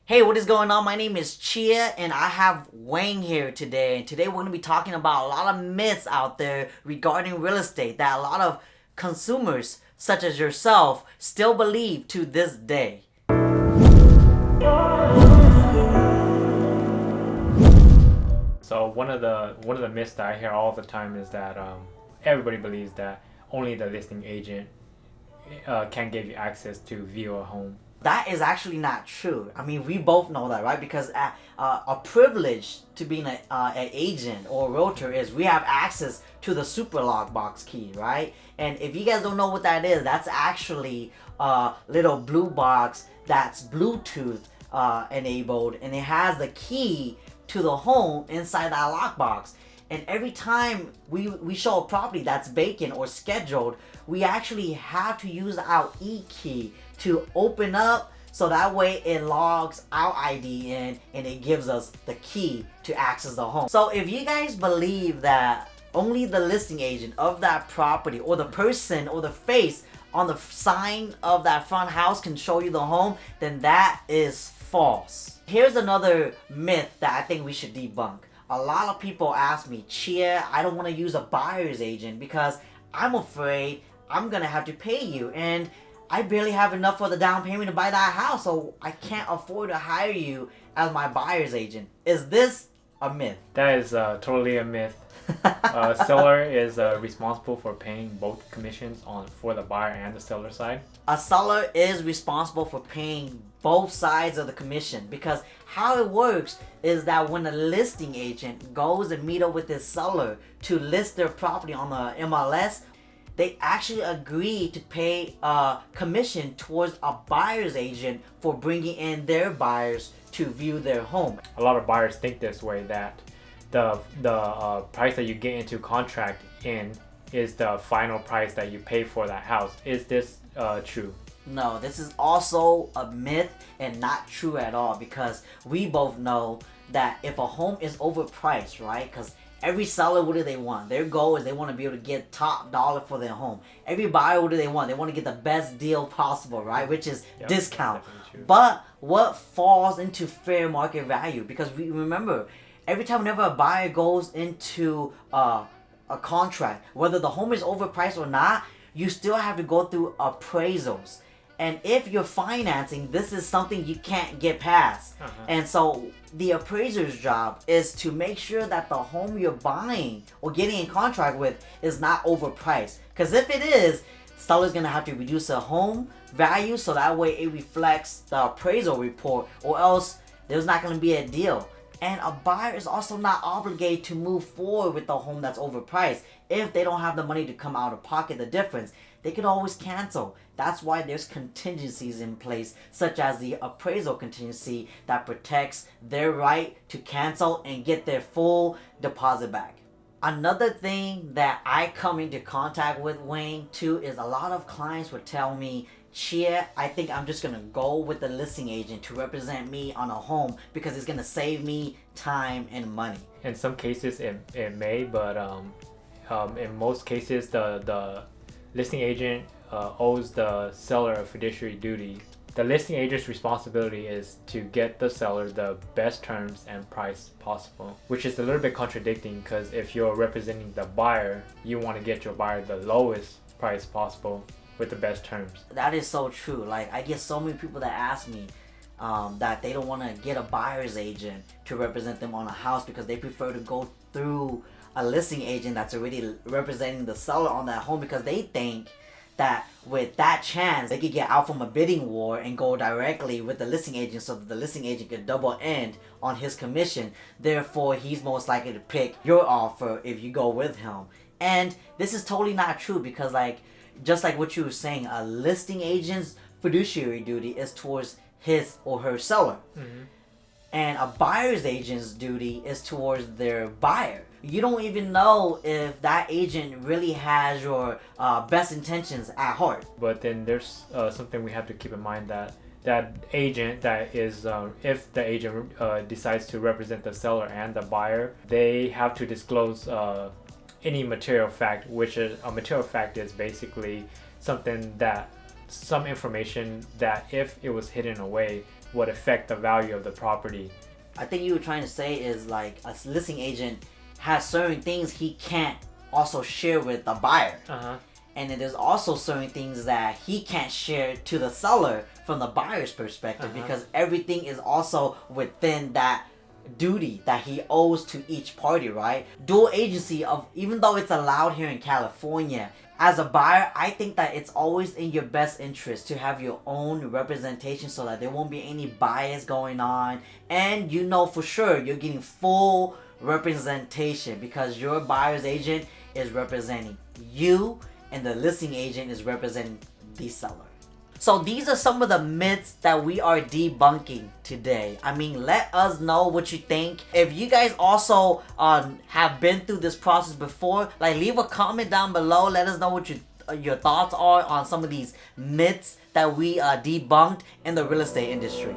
Hey, what is going on? My name is Chia and I have Wayne here today. And today we're going to be talking about a lot of myths out there regarding real estate that a lot of consumers, such as yourself, still believe to this day. So one of the myths that I hear all the time is that everybody believes that only the listing agent can give you access to view a home. That is actually not true. I mean, we both know that, right? Because a privilege to being an agent or a realtor is we have access to the super lockbox key, right? And if you guys don't know what that is, that's actually a little blue box that's Bluetooth enabled, and it has the key to the home inside that lockbox. And every time we show a property that's vacant or scheduled, we actually have to use our e-key to open up, so that way it logs our ID in and it gives us the key to access the home. So if you guys believe that only the listing agent of that property or the person or the face on the sign of that front house can show you the home, then that is false. Here's another myth that I think we should debunk. A lot of people ask me, Chia, I don't want to use a buyer's agent because I'm afraid I'm gonna have to pay you, and I barely have enough for the down payment to buy that house, so I can't afford to hire you as my buyer's agent. Is this a myth? That is totally a myth. Seller is responsible for paying both commissions for the buyer and the seller side. A seller is responsible for paying both sides of the commission, because how it works is that when a listing agent goes and meet up with his seller to list their property on the MLS, they actually agree to pay a commission towards a buyer's agent for bringing in their buyers to view their home. A lot of buyers think this way, that the price that you get into contract in is the final price that you pay for that house. Is this true? No, this is also a myth and not true at all, because we both know that if a home is overpriced, right? Because every seller, what do they want? Their goal is they want to be able to get top dollar for their home. Every buyer, what do they want? They want to get the best deal possible, right? Which is discount. But what falls into fair market value? Because we remember, every time whenever a buyer goes into a contract, whether the home is overpriced or not, you still have to go through appraisals. And if you're financing, this is something you can't get past. And so the appraiser's job is to make sure that the home you're buying or getting in contract with is not overpriced. Because if it is, seller's gonna have to reduce the home value so that way it reflects the appraisal report, or else there's not gonna be a deal. And a buyer is also not obligated to move forward with the home that's overpriced. If they don't have the money to come out of pocket the difference, they can always cancel. That's why there's contingencies in place, such as the appraisal contingency that protects their right to cancel and get their full deposit back. Another thing that I come into contact with, Wayne, too, is a lot of clients would tell me, Chia, I think I'm just gonna go with the listing agent to represent me on a home because it's gonna save me time and money. In some cases it may, but in most cases the listing agent owes the seller a fiduciary duty. The listing agent's responsibility is to get the seller the best terms and price possible, which is a little bit contradicting, because if you're representing the buyer, you want to get your buyer the lowest price possible with the best terms. That is so true. Like, I get so many people that ask me that they don't want to get a buyer's agent to represent them on a house because they prefer to go through a listing agent that's already representing the seller on that home, because they think that with that chance they could get out from a bidding war and go directly with the listing agent, so that the listing agent could double end on his commission. Therefore, he's most likely to pick your offer if you go with him. And this is totally not true, because just like what you were saying, a listing agent's fiduciary duty is towards his or her seller. And a buyer's agent's duty is towards their buyer. You don't even know if that agent really has your best intentions at heart. But then there's something we have to keep in mind, that agent that is, if the agent decides to represent the seller and the buyer, they have to disclose any material fact, which is a material fact is basically some information that if it was hidden away, would affect the value of the property. I think you were trying to say is like a listing agent has certain things he can't also share with the buyer. And then there's also certain things that he can't share to the seller from the buyer's perspective because everything is also within that duty that he owes to each party, right? Dual agency, of even though it's allowed here in California, as a buyer, I think that it's always in your best interest to have your own representation so that there won't be any bias going on, and you know for sure you're getting full representation because your buyer's agent is representing you and the listing agent is representing the seller. So these are some of the myths that we are debunking today. I mean, let us know what you think. If you guys also have been through this process before, like leave a comment down below. Let us know what your thoughts are on some of these myths that we debunked in the real estate industry.